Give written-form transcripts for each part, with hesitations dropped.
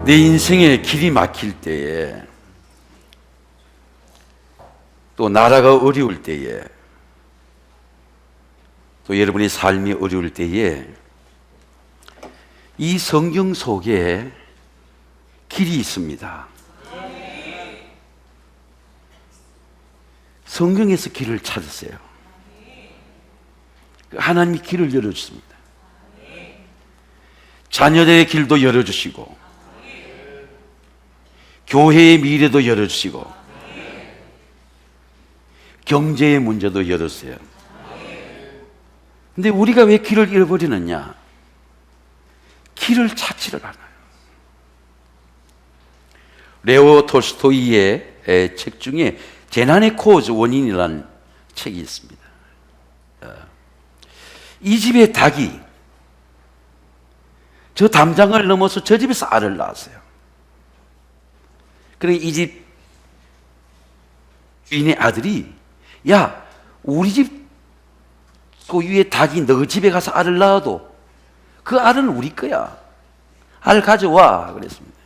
내 인생의 길이 막힐 때에, 또 나라가 어려울 때에, 또 여러분의 삶이 어려울 때에 이 성경 속에 길이 있습니다. 성경에서 길을 찾으세요. 하나님이 길을 열어주십니다. 자녀들의 길도 열어주시고, 교회의 미래도 열어주시고, 경제의 문제도 열어주세요. 근데 우리가 왜 길을 잃어버리느냐? 길을 찾지를 않아요. 레오 톨스토이의 책 중에 재난의 코즈 원인이라는 책이 있습니다. 이 집의 닭이 저 담장을 넘어서 저 집에서 알을 낳았어요. 그러니까 이 집 주인의 아들이, 야, 우리 집 그 위에 닭이 너 집에 가서 알을 낳아도 그 알은 우리 거야. 알 가져와. 그랬습니다.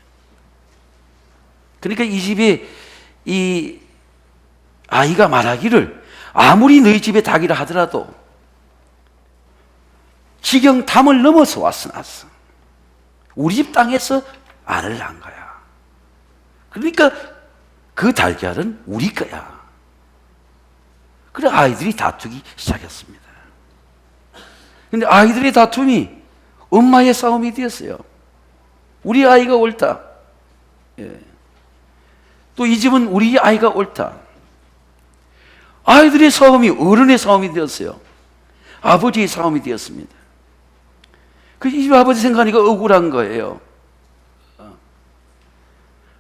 그러니까 이 집에 이 아이가 말하기를, 아무리 너희 집에 닭이라 하더라도 지경 담을 넘어서 왔어. 우리 집 땅에서 알을 낳은 거야. 그러니까 그 달걀은 우리 거야. 그래 아이들이 다투기 시작했습니다. 근데 아이들의 다툼이 엄마의 싸움이 되었어요. 우리 아이가 옳다. 또 이 집은 우리 아이가 옳다. 아이들의 싸움이 어른의 싸움이 되었어요. 아버지의 싸움이 되었습니다. 이 집 아버지 생각하니까 억울한 거예요.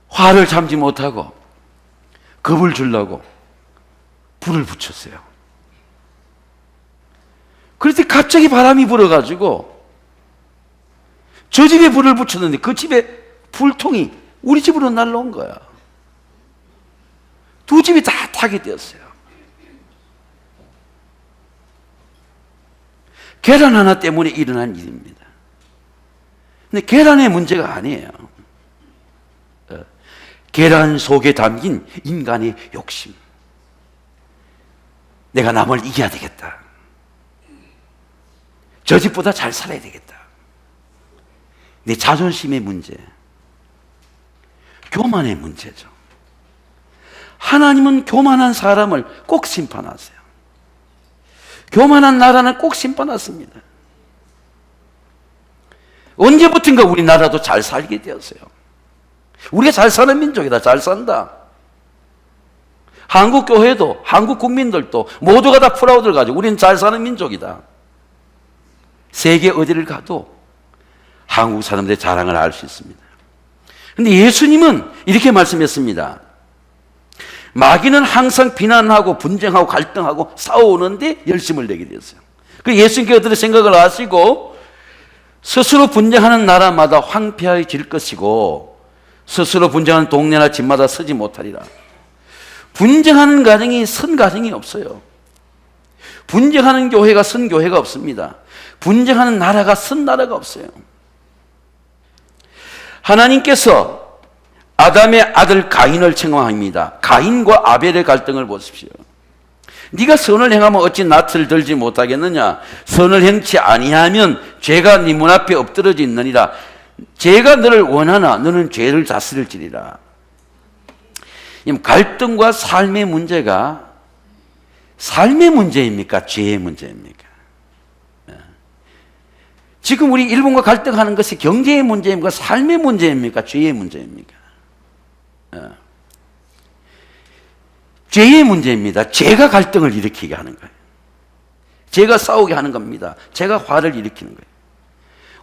화를 참지 못하고 겁을 주려고 불을 붙였어요. 그런데 갑자기 바람이 불어가지고 저 집에 불을 붙였는데 그 집에 불통이 우리 집으로 날라온 거야. 두 집이 다 타게 되었어요. 계란 하나 때문에 일어난 일입니다. 근데 계란의 문제가 아니에요. 계란 속에 담긴 인간의 욕심. 내가 남을 이겨야 되겠다. 저 집보다 잘 살아야 되겠다. 내 자존심의 문제, 교만의 문제죠. 하나님은 교만한 사람을 꼭 심판하세요. 교만한 나라는 꼭 심판하십니다. 언제부턴가 우리나라도 잘 살게 되었어요. 우리가 잘 사는 민족이다. 잘 산다. 한국 교회도, 한국 국민들도 모두가 다 프라우드를 가지고 우리는 잘 사는 민족이다. 세계 어디를 가도 한국 사람들의 자랑을 알 수 있습니다. 그런데 예수님은 이렇게 말씀했습니다. 마귀는 항상 비난하고 분쟁하고 갈등하고 싸우는데 열심을 내게 되었어요. 그 예수님께서 그들의 생각을 아시고, 스스로 분쟁하는 나라마다 황폐해질 것이고 스스로 분쟁하는 동네나 집마다 서지 못하리라. 분쟁하는 가정이 선 가정이 없어요. 분쟁하는 교회가 선 교회가 없습니다. 분쟁하는 나라가 선 나라가 없어요. 하나님께서 아담의 아들 가인을 책망합니다. 가인과 아벨의 갈등을 보십시오. 네가 선을 행하면 어찌 낯을 들지 못하겠느냐? 선을 행치 아니하면 죄가 네 문 앞에 엎드러져 있느니라. 죄가 너를 원하나 너는 죄를 다스릴지니라. 갈등과 삶의 문제가 삶의 문제입니까? 죄의 문제입니까? 지금 우리 일본과 갈등하는 것이 경제의 문제입니까? 삶의 문제입니까? 죄의 문제입니까? 죄의 문제입니다. 죄가 갈등을 일으키게 하는 거예요. 죄가 싸우게 하는 겁니다. 죄가 화를 일으키는 거예요.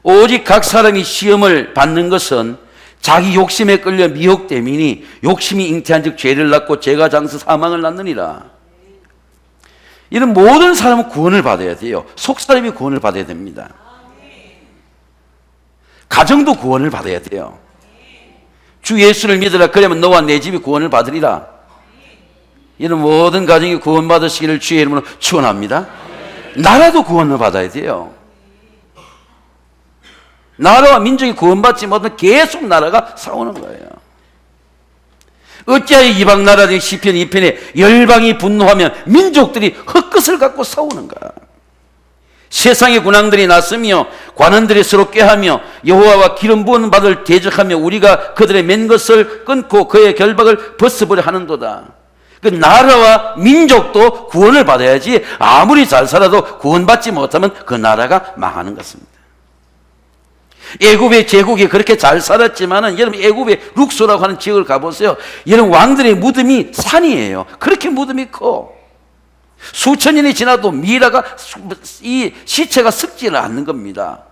오직 각 사람이 시험을 받는 것은 자기 욕심에 끌려 미혹됨이니 욕심이 잉태한 즉 죄를 낳고 죄가 장서 사망을 낳느니라. 이런 모든 사람은 구원을 받아야 돼요. 속사람이 구원을 받아야 됩니다. 가정도 구원을 받아야 돼요. 주 예수를 믿으라. 그러면 너와 내 집이 구원을 받으리라. 이런 모든 가정이 구원받으시기를 주의 이름으로 축원합니다. 나라도 구원을 받아야 돼요. 나라와 민족이 구원받지 못하면 계속 나라가 싸우는 거예요. 어찌하여 이방 나라들이 시편 2편에 열방이 분노하면 민족들이 헛것을 갖고 싸우는가? 세상의 군왕들이 났으며 관원들이 서로 꾀하며 여호와와 기름 부은 바를 대적하며 우리가 그들의 맨 것을 끊고 그의 결박을 벗어버려 하는도다. 그 나라와 민족도 구원을 받아야지 아무리 잘 살아도 구원받지 못하면 그 나라가 망하는 것입니다. 애굽의 제국이 그렇게 잘 살았지만은 여러분 애굽의 룩소라고 하는 지역을 가보세요. 여러분 왕들의 무덤이 산이에요. 그렇게 무덤이 커. 수천 년이 지나도 미라가 이 시체가 썩지를 않는 겁니다.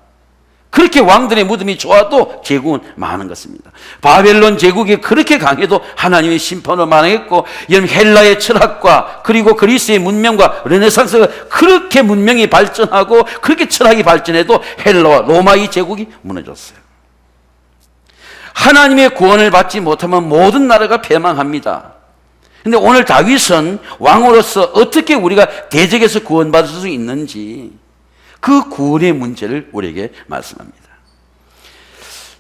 그렇게 왕들의 무덤이 좋아도 제국은 망하는 것입니다. 바벨론 제국이 그렇게 강해도 하나님의 심판으로 망했고, 여러분 헬라의 철학과 그리고 그리스의 문명과 르네상스가 그렇게 문명이 발전하고 그렇게 철학이 발전해도 헬라와 로마의 제국이 무너졌어요. 하나님의 구원을 받지 못하면 모든 나라가 패망합니다. 근데 오늘 다윗은 왕으로서 어떻게 우리가 대적에서 구원받을 수 있는지 그 구원의 문제를 우리에게 말씀합니다.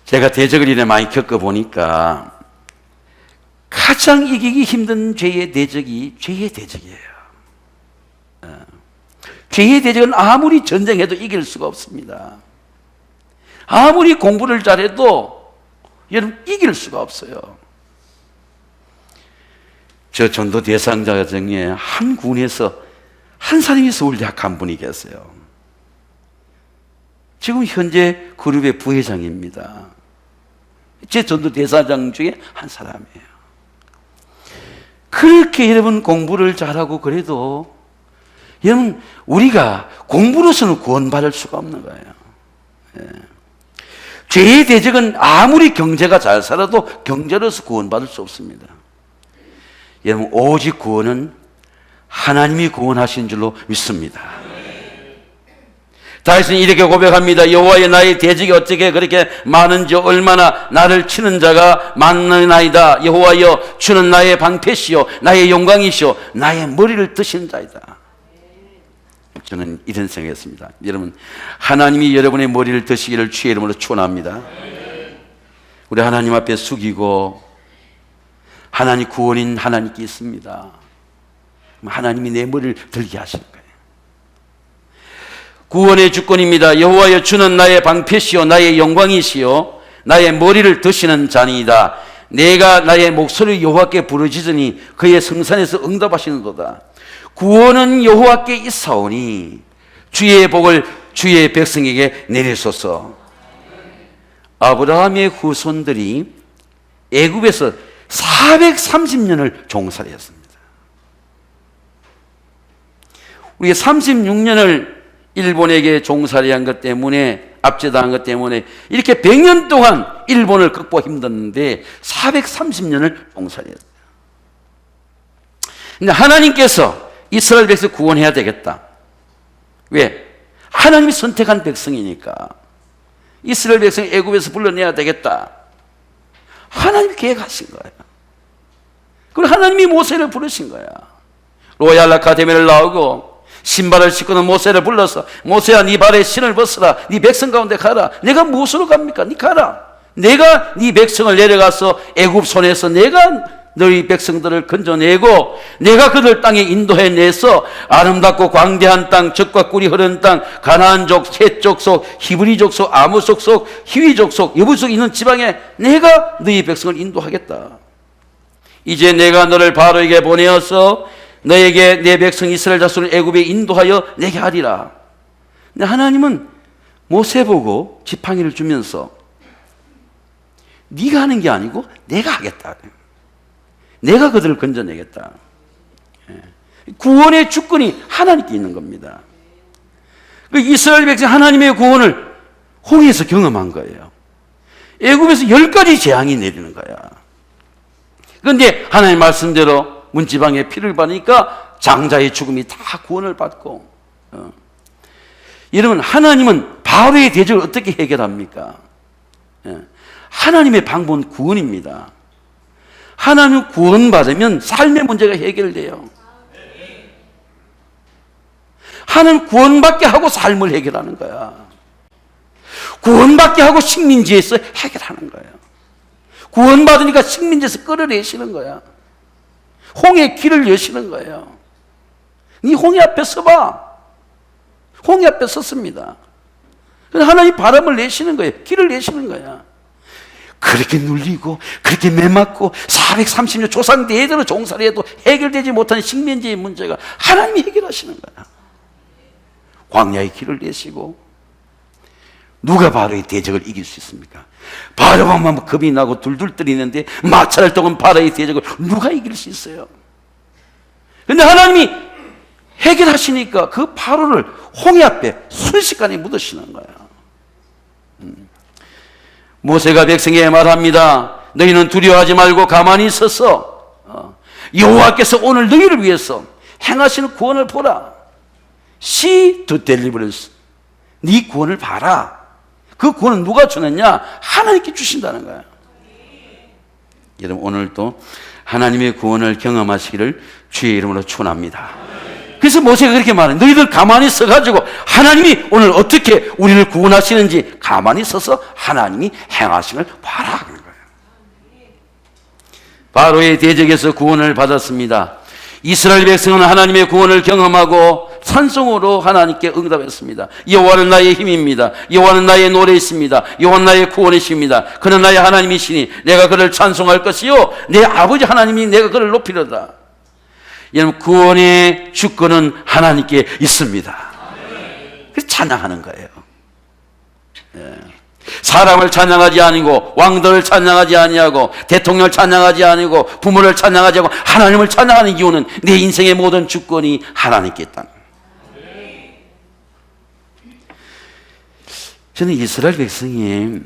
제가 대적을 이래 많이 겪어보니까 가장 이기기 힘든 죄의 대적이 죄의 대적이에요. 죄의 대적은 아무리 전쟁해도 이길 수가 없습니다. 아무리 공부를 잘해도 여러분 이길 수가 없어요. 저 전도 대상자 중에 한 군에서 한 사람이 서울대학 한 분이 계세요. 지금 현재 그룹의 부회장입니다. 제 전도 대사장 중에 한 사람이에요. 그렇게 여러분 공부를 잘하고 그래도 여러분 우리가 공부로서는 구원받을 수가 없는 거예요. 예. 죄의 대적은 아무리 경제가 잘 살아도 경제로서 구원받을 수 없습니다. 여러분 오직 구원은 하나님이 구원하신 줄로 믿습니다. 다윗은 이렇게 고백합니다. 여호와여 나의 대적이 어떻게 그렇게 많은지 얼마나 나를 치는 자가 많으나이다. 여호와여 주는 나의 방패시요 나의 영광이시요 나의 머리를 드신 자이다. 저는 이런 생각했습니다. 여러분 하나님이 여러분의 머리를 드시기를 주의 이름으로 축원합니다. 우리 하나님 앞에 숙이고 하나님 구원인 하나님께 있습니다. 하나님이 내 머리를 들게 하시는 거예요. 구원의 주권입니다. 여호와여 주는 나의 방패시요 나의 영광이시요 나의 머리를 드시는 자니이다. 내가 나의 목소리를 여호와께 부르짖으니 그의 성산에서 응답하시는도다. 구원은 여호와께 있사오니 주의 복을 주의 백성에게 내리소서. 아브라함의 후손들이 애굽에서 430년을 종살이 했습니다. 우리가 36년을 일본에게 종살이한 것 때문에 압제당한 것 때문에 이렇게 100년 동안 일본을 극복하기 힘들었는데 430년을 종살이했어요. 근데 하나님께서 이스라엘 백성 구원해야 되겠다. 왜? 하나님이 선택한 백성이니까 이스라엘 백성 애굽에서 불러내야 되겠다. 하나님이 계획하신 거예요. 그리고 하나님이 모세를 부르신 거야. 로얄 아카데미를 나오고 신발을 신고는 모세를 불러서 모세야 네 발에 신을 벗어라. 네 백성 가운데 가라. 내가 무엇으로 갑니까? 네 가라. 내가 네 백성을 내려가서 애굽 손에서 내가 너희 백성들을 건져내고 내가 그들 땅에 인도해내서 아름답고 광대한 땅, 젖과 꿀이 흐르는 땅, 가나안족, 헷 족속, 히브리 족속, 아무 족속, 히위 족속, 여부 족속 있는 지방에 내가 너희 백성을 인도하겠다. 이제 내가 너를 바로에게 보내어서 너에게 내 백성 이스라엘 자손을 애굽에 인도하여 내게 하리라. 근데 하나님은 모세 보고 지팡이를 주면서 네가 하는 게 아니고 내가 하겠다. 내가 그들을 건져내겠다. 구원의 주권이 하나님께 있는 겁니다. 이스라엘 백성 하나님의 구원을 홍해에서 경험한 거예요. 애굽에서 10가지 재앙이 내리는 거야. 그런데 하나님 말씀대로 문지방에 피를 바르니까 장자의 죽음이 다 구원을 받고. 여러분 하나님은 바로의 대적을 어떻게 해결합니까? 하나님의 방법은 구원입니다. 하나님 구원받으면 삶의 문제가 해결돼요. 하나님 구원받게 하고 삶을 해결하는 거야. 구원받게 하고 식민지에서 해결하는 거예요. 구원받으니까 식민지에서 끌어내시는 거야. 홍해 길을 여시는 거예요. 네 홍해 앞에 서봐. 홍해 앞에 섰습니다. 하나님 바람을 내시는 거예요. 길을 내시는 거야. 그렇게 눌리고 그렇게 매맞고 430년 조상 대대로 종살이 해도 해결되지 못한 식민지의 문제가 하나님이 해결하시는 거야. 광야의 길을 내시고 누가 바로의 대적을 이길 수 있습니까? 바로만 겁이 나고 둘둘 떨리는데 마찰을 떠온 바로의 대적을 누가 이길 수 있어요? 근데 하나님이 해결하시니까 그 바로를 홍해 앞에 순식간에 묻으시는 거예요. 모세가 백성에게 말합니다. 너희는 두려워하지 말고 가만히 있어서 여호와께서 오늘 너희를 위해서 행하시는 구원을 보라. See the deliverance. 네 구원을 봐라. 그 구원은 누가 주느냐? 하나님께 주신다는 거예요. 여러분 오늘도 하나님의 구원을 경험하시기를 주의 이름으로 축원합니다. 그래서 모세가 그렇게 말해요. 너희들 가만히 서가지고 하나님이 오늘 어떻게 우리를 구원하시는지 가만히 서서 하나님이 행하심을 봐라. 그런 거예요. 바로의 대적에서 구원을 받았습니다. 이스라엘 백성은 하나님의 구원을 경험하고 찬송으로 하나님께 응답했습니다. 여호와는 나의 힘입니다. 여호와는 나의 노래이십니다. 여호와는 나의 구원이십니다. 그는 나의 하나님이시니 내가 그를 찬송할 것이요 내 아버지 하나님이 내가 그를 높이려다. 여러분 구원의 주권은 하나님께 있습니다. 그래서 찬양하는 거예요. 사람을 찬양하지 아니고 왕들을 찬양하지 아니하고 대통령을 찬양하지 아니고 부모를 찬양하지 않고 하나님을 찬양하는 이유는 내 인생의 모든 주권이 하나님께 있다. 저는 이스라엘 백성이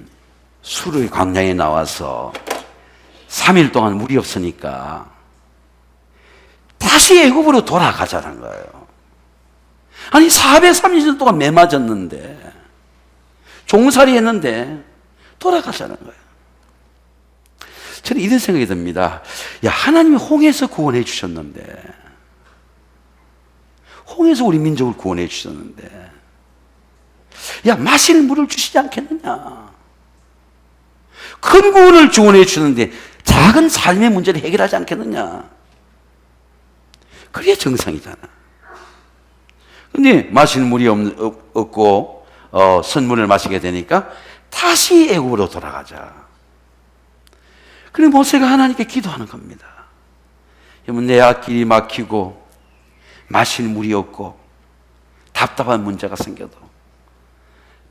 수르의 광야에 나와서 3일 동안 물이 없으니까 다시 애굽으로 돌아가자는 거예요. 아니 430년 동안 매맞았는데 종살이 했는데 돌아가자는 거예요. 저는 이런 생각이 듭니다. 야, 하나님이 홍해에서 구원해 주셨는데 홍해에서 우리 민족을 구원해 주셨는데 야, 마실 물을 주시지 않겠느냐. 큰 구원을 주원해 주셨는데 작은 삶의 문제를 해결하지 않겠느냐. 그게 정상이잖아. 근데 마실 물이 없고 선물을 마시게 되니까 다시 애굽으로 돌아가자. 그래 모세가 하나님께 기도하는 겁니다. 여러분 내 앞길이 막히고 마실 물이 없고 답답한 문제가 생겨도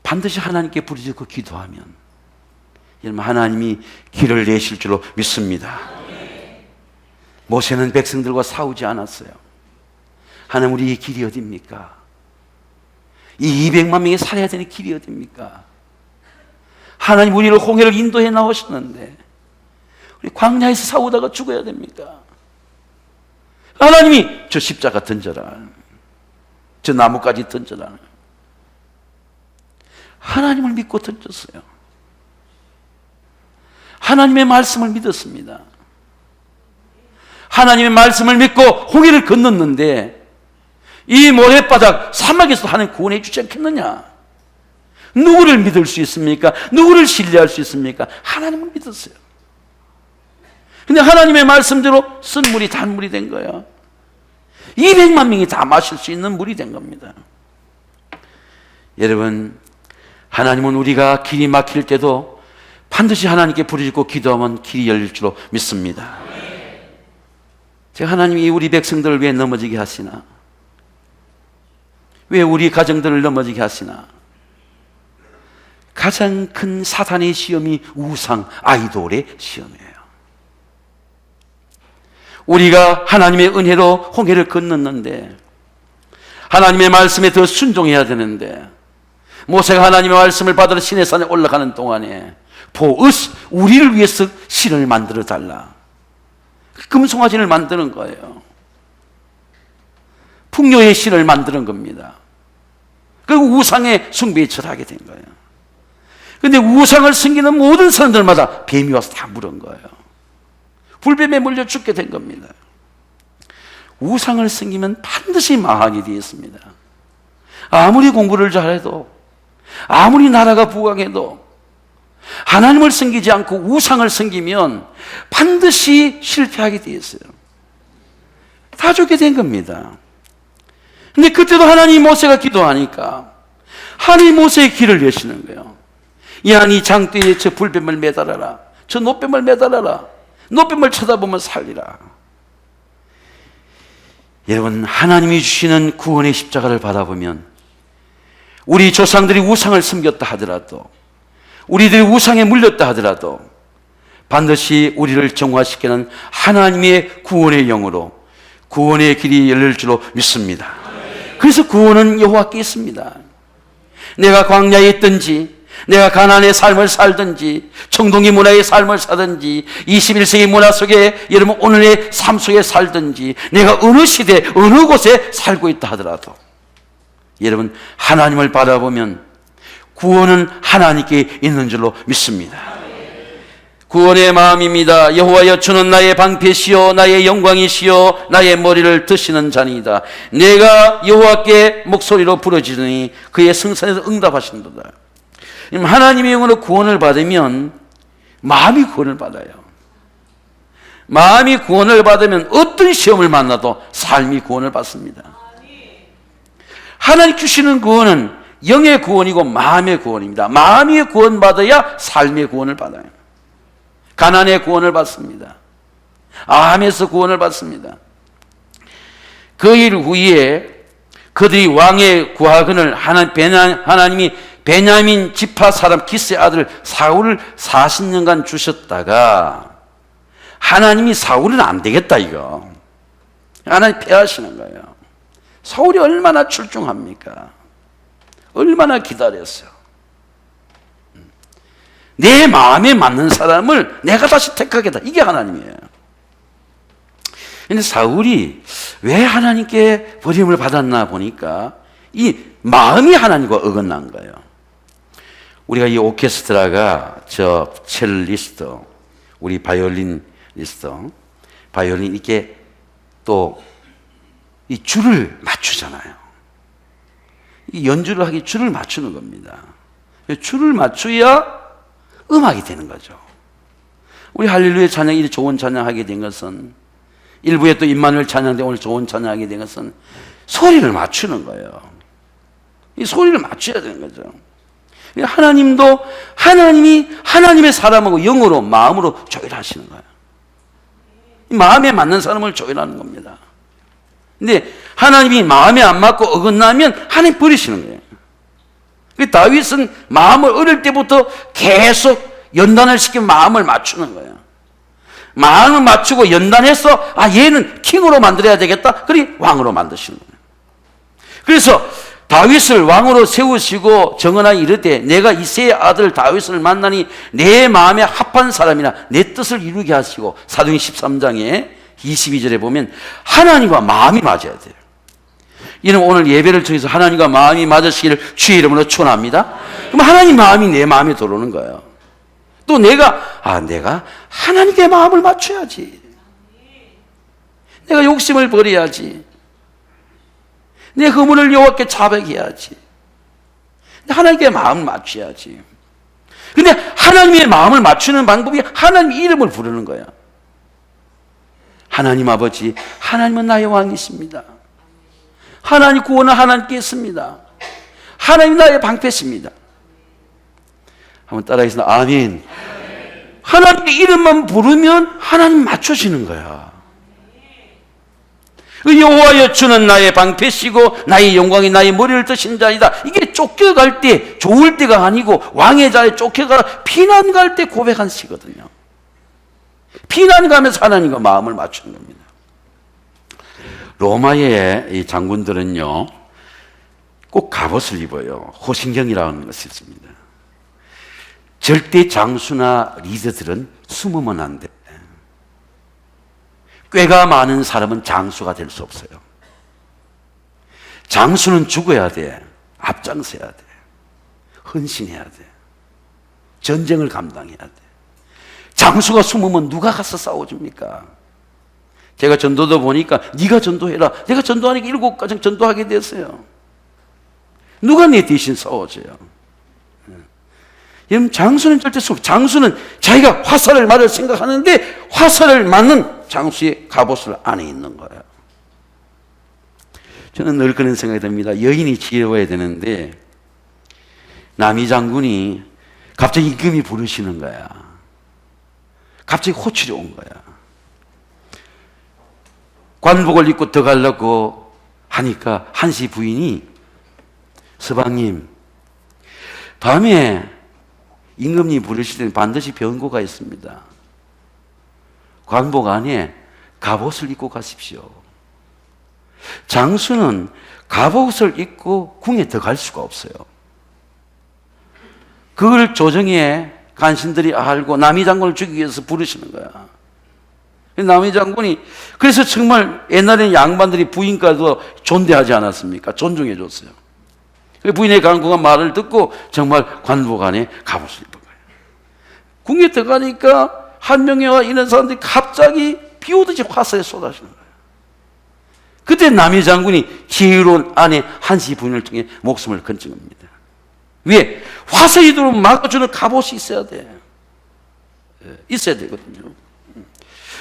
반드시 하나님께 부르짖고 기도하면 여러분 하나님이 길을 내실 줄로 믿습니다. 모세는 백성들과 싸우지 않았어요. 하나님 우리의 길이 어디입니까? 이 200만 명이 살아야 되는 길이 어디입니까? 하나님 우리를 홍해를 인도해 나오셨는데 우리 광야에서 싸우다가 죽어야 됩니까? 하나님이 저 십자가 던져라, 저 나무까지 던져라. 하나님을 믿고 던졌어요. 하나님의 말씀을 믿었습니다. 하나님의 말씀을 믿고 홍해를 건넜는데 이 모래바닥 사막에서 하나님 구원해 주지 않겠느냐. 누구를 믿을 수 있습니까? 누구를 신뢰할 수 있습니까? 하나님을 믿었어요. 근데 하나님의 말씀대로 쓴 물이 단물이 된 거예요. 200만 명이 다 마실 수 있는 물이 된 겁니다. 여러분 하나님은 우리가 길이 막힐 때도 반드시 하나님께 부르짖고 기도하면 길이 열릴 줄로 믿습니다. 제가 하나님이 우리 백성들을 왜 넘어지게 하시나? 왜 우리 가정들을 넘어지게 하시나? 가장 큰 사탄의 시험이 우상, 아이돌의 시험이에요. 우리가 하나님의 은혜로 홍해를 건넜는데 하나님의 말씀에 더 순종해야 되는데 모세가 하나님의 말씀을 받으러 시내산에 올라가는 동안에 보으스 우리를 위해서 신을 만들어 달라. 금송아지를 만드는 거예요. 풍요의 신을 만드는 겁니다. 그리고 우상의 숭배에 절하게 된 거예요. 그런데 우상을 섬기는 모든 사람들마다 뱀이 와서 다 물은 거예요. 불뱀에 물려 죽게 된 겁니다. 우상을 섬기면 반드시 망하게 되어 있습니다. 아무리 공부를 잘해도 아무리 나라가 부강해도 하나님을 섬기지 않고 우상을 섬기면 반드시 실패하게 되어 있어요. 다 죽게 된 겁니다. 근데 그때도 하나님 모세가 기도하니까 하나님 모세의 길을 여시는 거예요. 야, 니 장대에 저 불뱀을 매달아라. 저 노뱀을 매달아라. 노뱀을 쳐다보면 살리라. 여러분, 하나님이 주시는 구원의 십자가를 바라보면 우리 조상들이 우상을 섬겼다 하더라도, 우리들이 우상에 물렸다 하더라도 반드시 우리를 정화시키는 하나님의 구원의 영으로 구원의 길이 열릴 줄로 믿습니다. 그래서 구원은 여호와께 있습니다. 내가 광야에 있든지, 내가 가나안의 삶을 살든지, 청동기 문화의 삶을 사든지, 21세기 문화 속에 여러분 오늘의 삶 속에 살든지, 내가 어느 시대 어느 곳에 살고 있다 하더라도 여러분, 하나님을 바라보면 구원은 하나님께 있는 줄로 믿습니다. 구원의 마음입니다. 여호와여, 주는 나의 방패시요 나의 영광이시요 나의 머리를 드시는 자니이다. 내가 여호와께 목소리로 부르짖으니 그의 성산에서 응답하신도다. 하나님의 영으로 구원을 받으면 마음이 구원을 받아요. 마음이 구원을 받으면 어떤 시험을 만나도 삶이 구원을 받습니다. 하나님 주시는 구원은 영의 구원이고 마음의 구원입니다. 마음이 구원받아야 삶의 구원을 받아요. 가난의 구원을 받습니다. 암에서 구원을 받습니다. 그 일 후에 그들이 왕의 구하건을 하나님이 베냐민 지파 사람 기스의 아들 사울을 40년간 주셨다가 하나님이 사울은 안 되겠다 이거. 하나님 패하시는 거예요. 사울이 얼마나 출중합니까? 얼마나 기다렸어요. 내 마음에 맞는 사람을 내가 다시 택하겠다. 이게 하나님이에요. 그런데 사울이 왜 하나님께 버림을 받았나 보니까 이 마음이 하나님과 어긋난 거예요. 우리가 이 오케스트라가 저 첼리스트, 우리 바이올리니스트, 바이올린 이렇게 또 이 줄을 맞추잖아요. 이 연주를 하기 줄을 맞추는 겁니다. 줄을 맞춰야 음악이 되는 거죠. 우리 할렐루야 찬양, 이 좋은 찬양하게 된 것은, 일부에 또 임마누엘 찬양대 오늘 좋은 찬양하게 된 것은 소리를 맞추는 거예요. 이 소리를 맞춰야 되는 거죠. 하나님도 하나님이 하나님의 사람하고 영으로 마음으로 조율하시는 거예요. 마음에 맞는 사람을 조율하는 겁니다. 근데 하나님이 마음에 안 맞고 어긋나면 하나님 버리시는 거예요. 다윗은 마음을 어릴 때부터 계속 연단을 시키면 마음을 맞추는 거예요. 마음을 맞추고 연단해서 얘는 킹으로 만들어야 되겠다. 그리 왕으로 만드시는 거예요. 그래서 다윗을 왕으로 세우시고 정언하여 이르되 내가 이새의 아들 다윗을 만나니 내 마음에 합한 사람이나 내 뜻을 이루게 하시고, 사도행 13장에 22절에 보면 하나님과 마음이 맞아야 돼요. 이는 오늘 예배를 통해서 하나님과 마음이 맞으시기를 주의 이름으로 축원합니다. 그럼 하나님 마음이 내 마음에 들어오는 거예요. 또 내가 하나님께 마음을 맞춰야지. 내가 욕심을 버려야지. 내 허물을 여호와께 자백해야지. 하나님께 마음을 맞춰야지. 근데 하나님의 마음을 맞추는 방법이 하나님 이름을 부르는 거야. 하나님 아버지, 하나님은 나의 왕이십니다. 하나님 구원은 하나님께 있습니다. 하나님 나의 방패십니다. 한번 따라하겠습니다. 아멘. 하나님의 이름만 부르면 하나님 맞춰지는 거야. 여호와여, 주는 나의 방패시고 나의 영광이 나의 머리를 드신 자이다. 이게 쫓겨갈 때 좋을 때가 아니고 왕의 자리에 쫓겨가 피난 갈 때 고백한 시거든요. 피난 가면서 하나님과 마음을 맞추는 겁니다. 로마의 이 장군들은요 꼭 갑옷을 입어요. 호신경이라는 것이 있습니다. 절대 장수나 리더들은 숨으면 안 돼. 꾀가 많은 사람은 장수가 될 수 없어요. 장수는 죽어야 돼. 앞장서야 돼. 헌신해야 돼. 전쟁을 감당해야 돼. 장수가 숨으면 누가 가서 싸워줍니까? 제가 전도도 보니까 네가 전도해라. 내가 전도하니까 7가정 전도하게 됐어요. 누가 내 대신 싸워줘요? 여러분, 장수는 절대 장수는 자기가 화살을 맞을 생각하는데 화살을 맞는 장수의 갑옷을 안에 있는 거예요. 저는 늘 그런 생각이 듭니다. 여인이 지혜로워야 되는데 남이 장군이 갑자기 임금이 부르시는 거야. 갑자기 호출이 온 거야. 관복을 입고 들어가려고 하니까 한시 부인이 서방님, 밤에 임금님 부르실 때는 반드시 변고가 있습니다. 관복 안에 갑옷을 입고 가십시오. 장수는 갑옷을 입고 궁에 들어갈 수가 없어요. 그걸 조정에 간신들이 알고 남이 장군을 죽이기 위해서 부르시는 거야. 남이 장군이 그래서 정말 옛날에는 양반들이 부인과도 존대하지 않았습니까? 존중해 줬어요. 부인의 간곡한 말을 듣고 정말 관복 안에 갑옷을 입은 거예요. 궁에 들어가니까 한 명이와 이런 사람들이 갑자기 비 오듯이 화살에 쏟아지는 거예요. 그때 남이 장군이 지혜로운 아내 한시 부인을 통해 목숨을 건진 겁니다. 왜? 화살이 들어오면 막아주는 갑옷이 있어야 돼. 있어야 되거든요.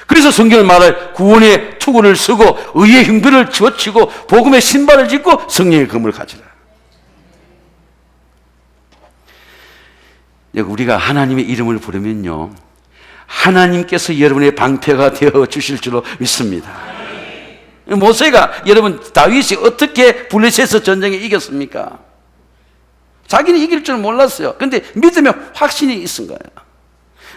그래서 성경을 말할 구원의 투구를 쓰고 의의 흉배를 쥐어치고 복음의 신발을 짚고 성령의 검을 가지라. 우리가 하나님의 이름을 부르면요, 하나님께서 여러분의 방패가 되어 주실 줄로 믿습니다. 모세가, 여러분, 다윗이 어떻게 블레셋 전쟁에 이겼습니까? 자기는 이길 줄 몰랐어요. 근데 믿으며 확신이 있은 거예요.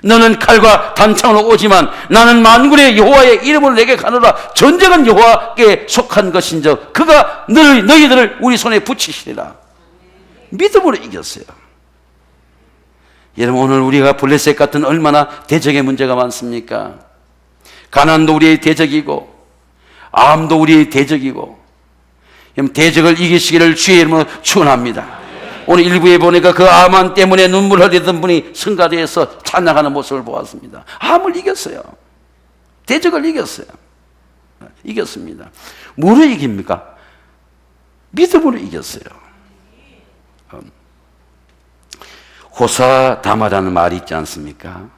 너는 칼과 단창으로 오지만 나는 만군의 여호와의 이름으로 내게 가노라. 전쟁은 여호와께 속한 것인즉 그가 너희들을 우리 손에 붙이시리라. 믿음으로 이겼어요. 여러분, 오늘 우리가 블레셋 같은 얼마나 대적의 문제가 많습니까? 가난도 우리의 대적이고 암도 우리의 대적이고, 대적을 이기시기를 주의 이름으로 축원합니다. 오늘 일부에 보니까 그 암환 때문에 눈물 흘리던 분이 성가대에서 찬양하는 모습을 보았습니다. 암을 이겼어요. 대적을 이겼어요. 이겼습니다. 뭐로 이깁니까? 믿음으로 이겼어요. 호사다마라는 말이 있지 않습니까?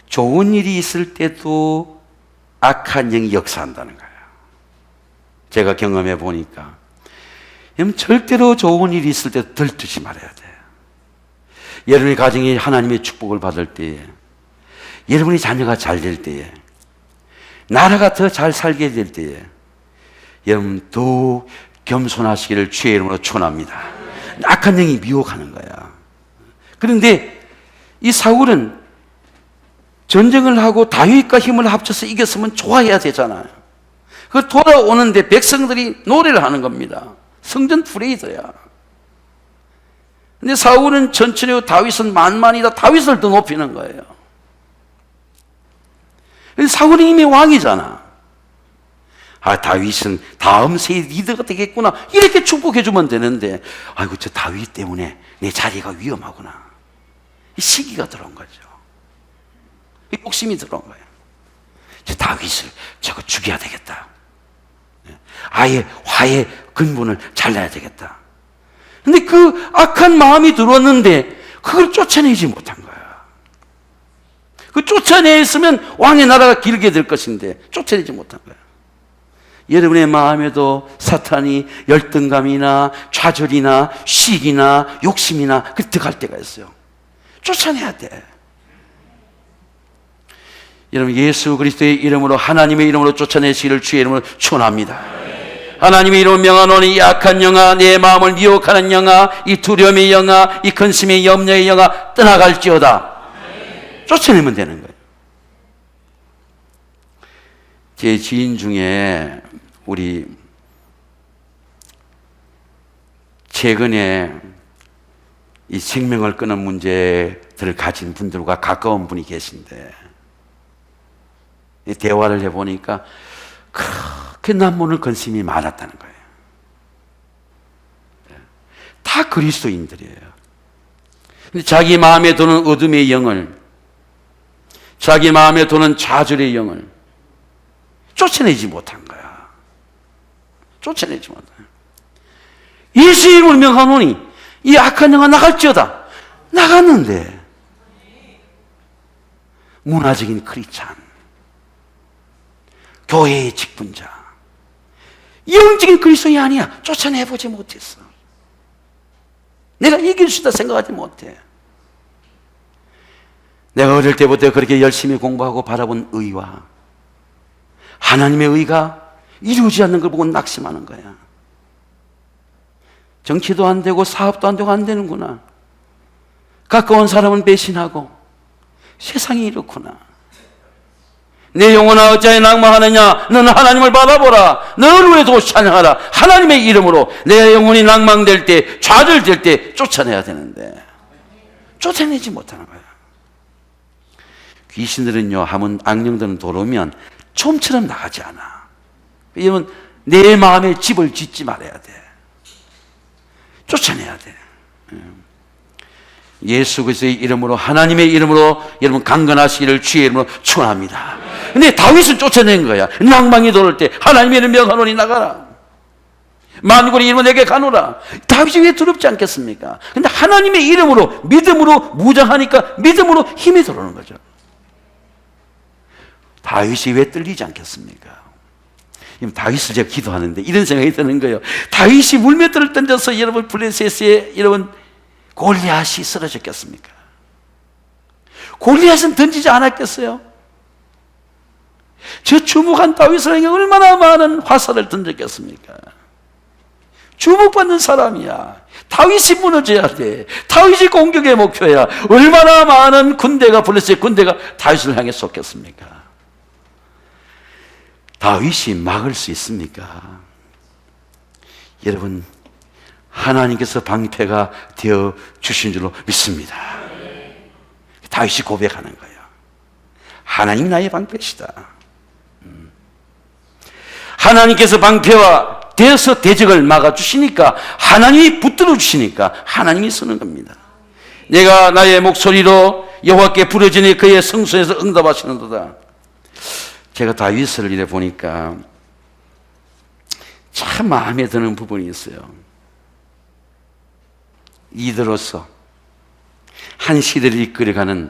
좋은 일이 있을 때도 악한 영이 역사한다는 거예요. 제가 경험해 보니까 절대로 좋은 일이 있을 때 들뜨지 말아야 돼요. 여러분의 가정이 하나님의 축복을 받을 때에, 여러분의 자녀가 잘 될 때에, 나라가 더 잘 살게 될 때에 여러분 더욱 겸손하시기를 주의 이름으로 축원합니다. 악한 영이 미혹하는 거야. 그런데 이 사울은 전쟁을 하고 다윗과 힘을 합쳐서 이겼으면 좋아해야 되잖아요. 그 돌아오는데 백성들이 노래를 하는 겁니다. 성전 프레이드야. 근데 사울은 천천히고 다윗은 만만이다. 다윗을 더 높이는 거예요. 사울이 이미 왕이잖아. 아, 다윗은 다음 세의 리더가 되겠구나. 이렇게 축복해 주면 되는데, 아이고, 저 다윗 때문에 내 자리가 위험하구나. 이 시기가 들어온 거죠. 이 욕심이 들어온 거예요. 저 다윗을 저거 죽여야 되겠다. 아예 화해 근본을 잘라야 되겠다. 근데 그 악한 마음이 들어왔는데 그걸 쫓아내지 못한 거야. 그 쫓아냈으면 왕의 나라가 길게 될 것인데 쫓아내지 못한 거야. 여러분의 마음에도 사탄이 열등감이나 좌절이나 시기나 욕심이나 그렇게 들어갈 때가 있어요. 쫓아내야 돼. 여러분, 예수 그리스도의 이름으로, 하나님의 이름으로 쫓아내시기를 주의 이름으로 축원합니다. 하나님의 이름으로 명하노니 이 악한 영아, 내 마음을 미혹하는 영아, 이 두려움의 영아, 이 근심의 염려의 영아 떠나갈지어다. 쫓아내면 되는 거예요. 제 지인 중에 우리 최근에 이 생명을 끊는 문제들을 가진 분들과 가까운 분이 계신데, 대화를 해보니까 그렇게 남모는 근심이 많았다는 거예요. 다 그리스도인들이에요. 근데 자기 마음에 드는 어둠의 영을, 자기 마음에 드는 좌절의 영을 쫓아내지 못한 거야. 쫓아내지 못한 거야. 예수의 이름을 명하노니 이 악한 영아 나갈지어다. 나갔는데 문화적인 크리스찬, 교회의 직분자, 영적인 그리스도인이 아니야. 쫓아내보지 못했어. 내가 이길 수 있다 생각하지 못해. 내가 어릴 때부터 그렇게 열심히 공부하고 바라본 의와 하나님의 의가 이루어지지 않는 걸 보고 낙심하는 거야. 정치도 안 되고 사업도 안 되고 안 되는구나. 가까운 사람은 배신하고 세상이 이렇구나. 내 영혼아 어찌하여 낭망하느냐. 너는 하나님을 바라보라. 너를 위해서 찬양하라. 하나님의 이름으로 내 영혼이 낭망될 때, 좌절될 때 쫓아내야 되는데 쫓아내지 못하는 거야. 귀신들은요, 하면 악령들은 돌아오면 좀처럼 나가지 않아. 왜냐면 내 마음에 집을 짓지 말아야 돼. 쫓아내야 돼. 예수 그리스도의 이름으로, 하나님의 이름으로 여러분 강건하시기를 주의 이름으로 축원합니다. 근데 다윗을 쫓아낸 거야. 낭망이 돌을 때 하나님의 이름 명하노니 나가라. 만군의 이름으로 내게 가노라. 다윗이 왜 두렵지 않겠습니까? 근데 하나님의 이름으로, 믿음으로 무장하니까 믿음으로 힘이 들어오는 거죠. 다윗이 왜 떨리지 않겠습니까? 다윗을 제가 기도하는데 이런 생각이 드는 거예요. 다윗이 물맷돌을 던져서 여러분 블레셋에 여러분 골리앗이 쓰러졌겠습니까? 골리앗은 던지지 않았겠어요? 저 주목한 다윗을 향해 얼마나 많은 화살을 던졌겠습니까? 주목받는 사람이야. 다윗이 무너져야 돼. 다윗이 공격의 목표야. 얼마나 많은 군대가, 블레셋 군대가 다윗을 향해 쏟겠습니까? 다윗이 막을 수 있습니까? 여러분, 하나님께서 방패가 되어 주신 줄로 믿습니다. 다윗이 고백하는 거예요. 하나님 나의 방패시다. 하나님께서 방패와 되어서 대적을 막아주시니까, 하나님이 붙들어 주시니까 하나님이 쓰는 겁니다. 내가 나의 목소리로 여호와께 부르짖으니 그의 성소에서 응답하시는도다. 제가 다윗을 이래 보니까 참 마음에 드는 부분이 있어요. 리더로서 한 시대를 이끌어가는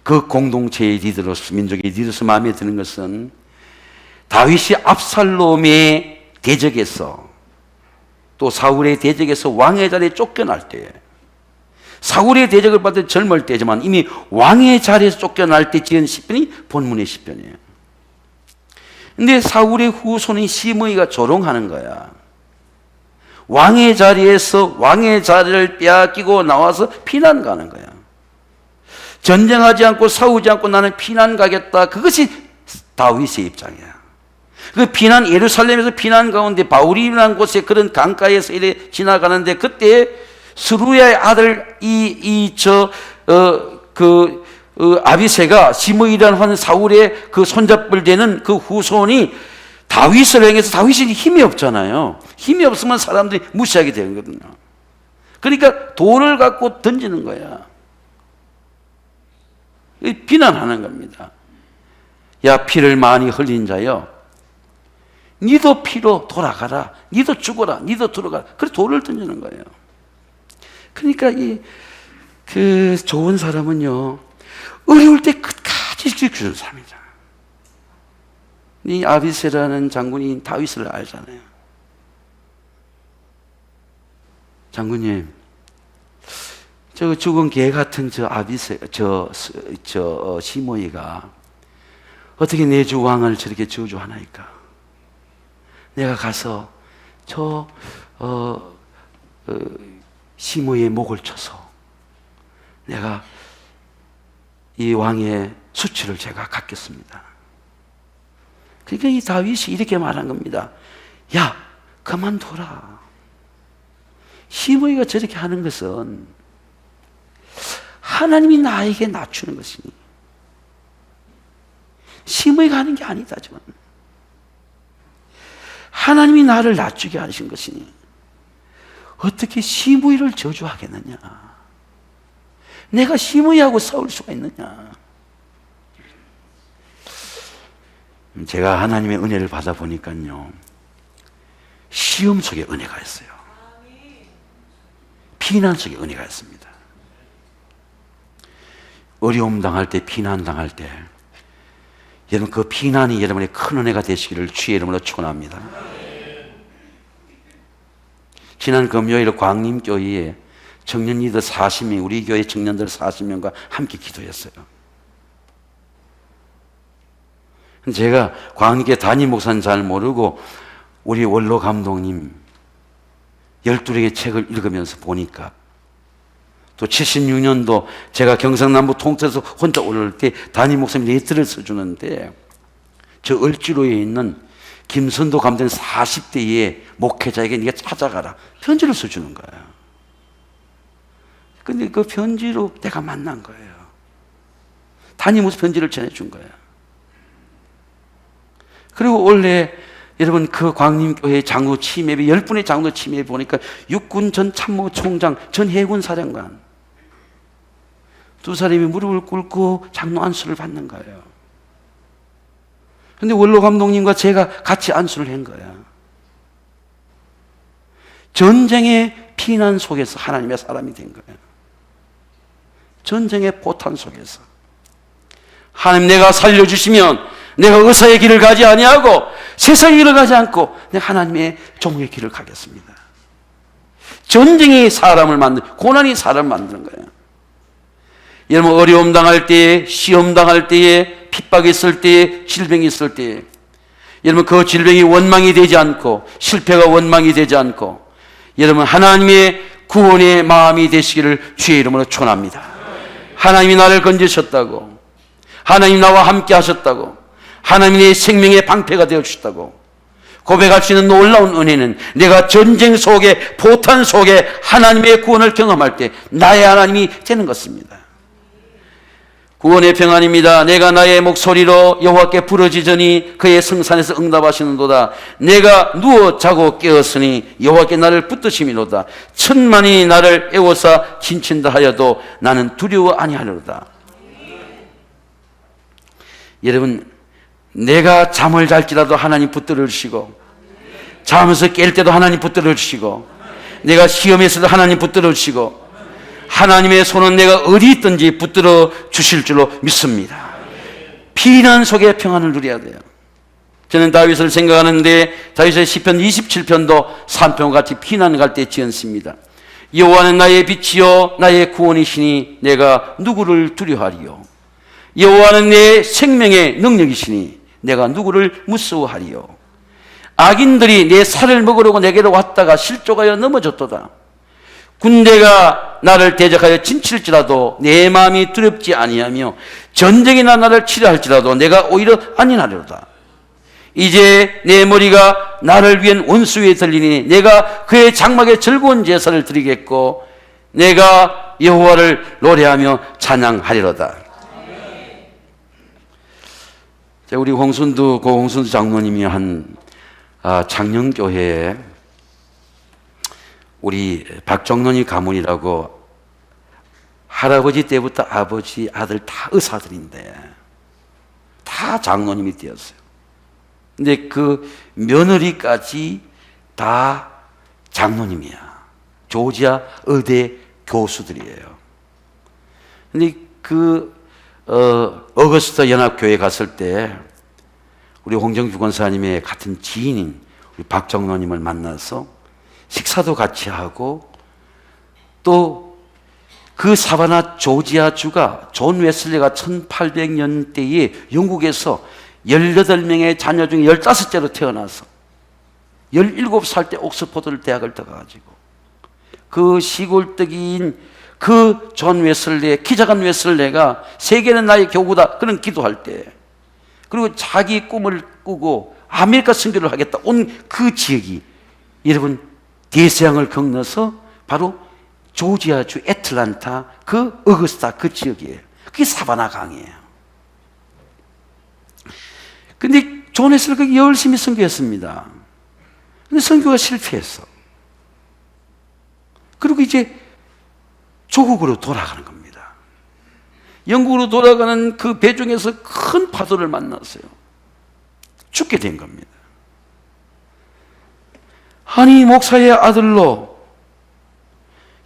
그 공동체의 리더로서, 민족의 리더로서 마음에 드는 것은 다윗이 압살롬의 대적에서, 또 사울의 대적에서 왕의 자리에 쫓겨날 때, 사울의 대적을 받을 젊을 때지만 이미 왕의 자리에서 쫓겨날 때 지은 시편이 본문의 시편이에요. 근데 사울의 후손인 시므이가 조롱하는 거야. 왕의 자리에서 왕의 자리를 빼앗기고 나와서 피난 가는 거야. 전쟁하지 않고 싸우지 않고 나는 피난 가겠다. 그것이 다윗의 입장이야. 그 피난, 예루살렘에서 피난 가운데 바울이라는 곳에 그런 강가에서 이래 지나가는데 그때 스루야의 아들 아비새가 시므이라는 한 사울의 그 손잡을 되는 그 후손이 다윗을 향해서, 다윗이 힘이 없잖아요. 힘이 없으면 사람들이 무시하게 되는 거거든요. 그러니까 돌을 갖고 던지는 거야. 비난하는 겁니다. 야, 피를 많이 흘린 자여, 니도 피로 돌아가라. 니도 죽어라. 니도 들어가라. 그래서 돌을 던지는 거예요. 그러니까 그 좋은 사람은요, 어려울 때 끝까지 지켜주는 사람이잖아. 이 아비새라는 장군이 다윗을 알잖아요. 장군님, 저 죽은 개 같은 저 아비새, 시므이가 어떻게 내 주 왕을 저렇게 저주하나이까? 내가 가서 시므이의 목을 쳐서 내가 이 왕의 수치를 제가 갚겠습니다. 그러니까 이 다윗이 이렇게 말한 겁니다. 야, 그만둬라. 시므이가 저렇게 하는 것은 하나님이 나에게 낮추는 것이니, 시므이가 하는 게 아니다. 저는 하나님이 나를 낮추게 하신 것이니 어떻게 시므이를 저주하겠느냐? 내가 시므이하고 싸울 수가 있느냐? 제가 하나님의 은혜를 받아보니까요, 시험 속에 은혜가 있어요. 피난 속에 은혜가 있습니다. 어려움 당할 때, 피난 당할 때, 여러분 그 피난이 여러분의 큰 은혜가 되시기를 주의 이름으로 축원합니다. 지난 금요일 광림교회에 청년리더 40명, 우리 교회 청년들 40명과 함께 기도했어요. 제가 광림교회 담임 목사는 잘 모르고 우리 원로 감독님 12력의 책을 읽으면서 보니까, 또 76년도 제가 경상남도 통틀어서 혼자 올라올 때 담임 목사님 레터를 써주는데, 저 을지로에 있는 김선도 감독님 40대의 목회자에게 네가 찾아가라 편지를 써주는 거예요. 근데 그 편지로 내가 만난 거예요. 담임으로서 편지를 전해준 거예요. 그리고 원래 여러분 그 광림교회 장로 치매비 10분의 장로 치매비 보니까 육군 전 참모총장 전 해군 사령관 두 사람이 무릎을 꿇고 장로 안수를 받는 거예요. 근데 원로 감독님과 제가 같이 안수를 한 거야. 전쟁의 피난 속에서 하나님의 사람이 된 거예요. 전쟁의 포탄 속에서 하나님, 내가 살려주시면 내가 의사의 길을 가지 아니하고 세상의 길을 가지 않고 내가 하나님의 종의 길을 가겠습니다. 전쟁이 사람을 고난이 사람을 만드는 거예요. 여러분 어려움 당할 때에, 시험 당할 때에, 핍박이 있을 때에, 질병이 있을 때에, 여러분 그 질병이 원망이 되지 않고 실패가 원망이 되지 않고 여러분 하나님의 구원의 마음이 되시기를 주의 이름으로 축원합니다. 하나님이 나를 건지셨다고, 하나님 나와 함께 하셨다고, 하나님이 내 생명의 방패가 되어주셨다고 고백할 수 있는 놀라운 은혜는 내가 전쟁 속에, 포탄 속에 하나님의 구원을 경험할 때 나의 하나님이 되는 것입니다. 구원의 평안입니다. 내가 나의 목소리로 여호와께 부르짖으니 그의 성산에서 응답하시는도다. 내가 누워 자고 깨었으니 여호와께 나를 붙드심이로다. 천만이 나를 애워싸 진친다 하여도 나는 두려워 아니하리로다. 여러분, 내가 잠을 잘지라도 하나님 붙들어 주시고, 잠에서 깰 때도 하나님 붙들어 주시고, 내가 시험에서도 하나님 붙들어 주시고, 하나님의 손은 내가 어디 있든지 붙들어 주실 줄로 믿습니다. 피난 속에 평안을 누려야 돼요. 저는 다윗을 생각하는데 다윗의 시편 27편도 3편과 같이 피난 갈 때 지었습니다. 여호와는 나의 빛이요 나의 구원이시니 내가 누구를 두려워하리요. 여호와는 내 생명의 능력이시니 내가 누구를 무서워하리요. 악인들이 내 살을 먹으려고 내게로 왔다가 실족하여 넘어졌도다. 군대가 나를 대적하여 진칠지라도 내 마음이 두렵지 아니하며 전쟁이나 나를 치료할지라도 내가 오히려 안인하리로다. 이제 내 머리가 나를 위한 원수 위에 들리니 내가 그의 장막에 즐거운 제사를 드리겠고 내가 여호와를 노래하며 찬양하리로다. 우리 홍순두 장로님이 한 장년교회에 우리 박정론이 가문이라고 할아버지 때부터 아버지, 아들 다 의사들인데 다 장로님이 되었어요. 근데 그 며느리까지 다 장로님이야. 조지아 의대 교수들이에요. 근데 그 어거스트 연합교회 갔을 때 우리 홍정주 권사님의 같은 지인인 우리 박정로님을 만나서 식사도 같이 하고, 또 그 사바나 조지아주가 존 웨슬리가 1800년대에 영국에서 18명의 자녀 중에 15째로 태어나서 17살 때 옥스퍼드 대학을 들어가가지고 그 시골떡인 그 존 웨슬리, 키 작은 웨슬리가 세계는 나의 교구다 그런 기도할 때, 그리고 자기 꿈을 꾸고 아메리카 선교를 하겠다 온 그 지역이 여러분 대서양을 건너서 바로 조지아주 애틀란타 그 어거스타 그 지역이에요. 그게 사바나 강이에요. 근데 존 웨슬리가 열심히 선교했습니다. 근데 선교가 실패했어. 그리고 이제 조국으로 돌아가는 겁니다. 영국으로 돌아가는 그 배 중에서 큰 파도를 만났어요. 죽게 된 겁니다. 아니 목사의 아들로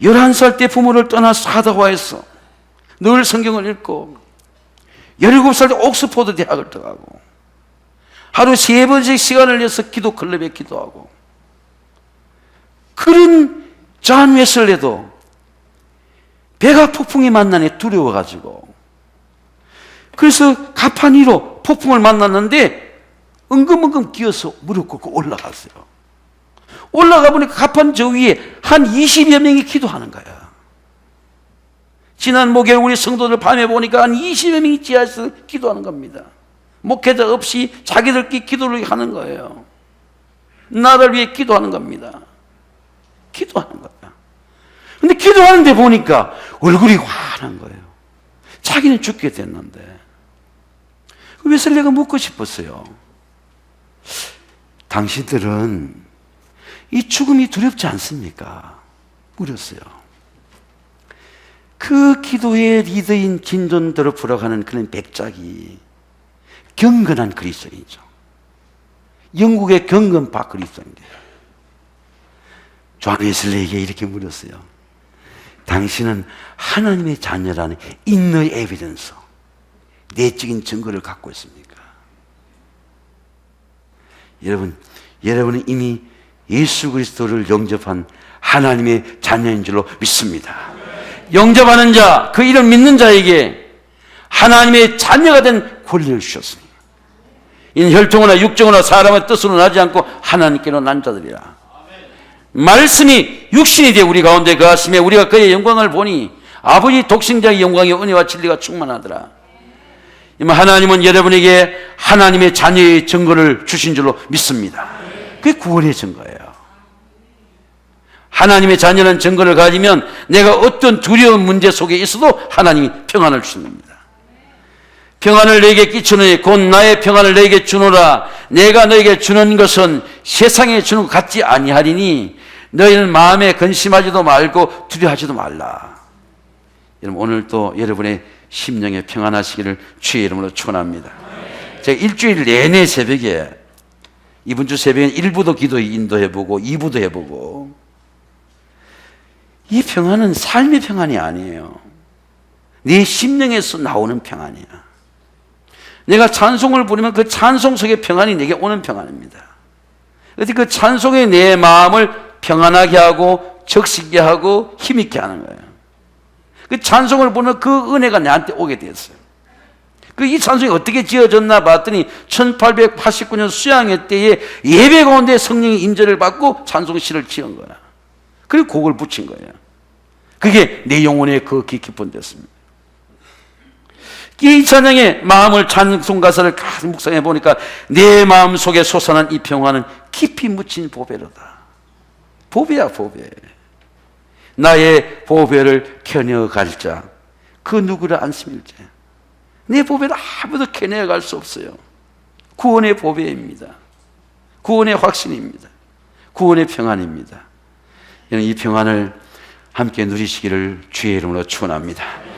11살 때 부모를 떠나서 하다와에서 늘 성경을 읽고 17살 때 옥스포드 대학을 들어가고 하루 3번씩 시간을 내서 기도 클럽에 기도하고 그런 존 웨슬레도 배가 폭풍이 만나니 두려워가지고 그래서 가판 위로 폭풍을 만났는데 엉금엉금 끼어서 무릎 꿇고 올라갔어요. 올라가 보니까 가판 저 위에 한 20여 명이 기도하는 거야. 지난 목요일 우리 성도들 밤에 보니까 한 20여 명이 지하에서 기도하는 겁니다. 목회자 없이 자기들끼리 기도를 하는 거예요. 나를 위해 기도하는 겁니다. 기도하는 거야. 근데 기도하는데 보니까 얼굴이 환한 거예요. 자기는 죽게 됐는데. 웨슬리가 묻고 싶었어요. 당신들은 이 죽음이 두렵지 않습니까? 물었어요. 그 기도의 리더인 진존 드로프라고 하는 그런 백작이 경건한 그리스도인이죠. 영국의 경건파 그리스도인이에요. 존 웨슬리에게 이렇게 물었어요. 당신은 하나님의 자녀라는 인너 에비던스, 내적인 증거를 갖고 있습니까? 여러분은 이미 예수 그리스도를 영접한 하나님의 자녀인 줄로 믿습니다. 영접하는 자, 그 이름 믿는 자에게 하나님의 자녀가 된 권리를 주셨습니다. 이는 혈통이나 육정이나 사람의 뜻으로 나지 않고 하나님께로 난 자들이라. 말씀이 육신이 되어 우리 가운데 거하시며 우리가 그의 영광을 보니 아버지 독생자의 영광의 은혜와 진리가 충만하더라. 하나님은 여러분에게 하나님의 자녀의 증거를 주신 줄로 믿습니다. 그게 구원의 증거예요. 하나님의 자녀는 증거를 가지면 내가 어떤 두려운 문제 속에 있어도 하나님이 평안을 주는 겁니다. 평안을 너에게 끼치노니 곧 나의 평안을 너에게 주노라. 내가 너에게 주는 것은 세상에 주는 것 같지 아니하리니 너희는 마음에 근심하지도 말고 두려워하지도 말라. 여러분, 오늘도 여러분의 심령에 평안하시기를 주의 이름으로 축원합니다. 제가 일주일 내내 새벽에, 이번 주 새벽에 1부도 기도 인도해보고 2부도 해보고, 이 평안은 삶의 평안이 아니에요. 네 심령에서 나오는 평안이야. 내가 찬송을 부르면 그 찬송 속의 평안이 내게 오는 평안입니다. 그래서 그 찬송에 내 마음을 평안하게 하고 적시게 하고 힘있게 하는 거예요. 그 찬송을 부르면 그 은혜가 내한테 오게 되었어요. 이 찬송이 어떻게 지어졌나 봤더니 1889년 수양회 때에 예배 가운데 성령의 임재를 받고 찬송시를 지은 거야. 그리고 곡을 붙인 거예요. 그게 내 영혼의 그 깊은 데였습니다. 이 찬양의 마음을 찬송 가사를 가득 묵상해 보니까 내 마음 속에 솟아난 이 평화는 깊이 묻힌 보배로다. 보배야, 보배. 나의 보배를 겨녀갈 자, 그 누구를 안심일지. 내 보배를 아무도 겨녀갈 수 없어요. 구원의 보배입니다. 구원의 확신입니다. 구원의 평안입니다. 이 평안을 함께 누리시기를 주의 이름으로 축원합니다.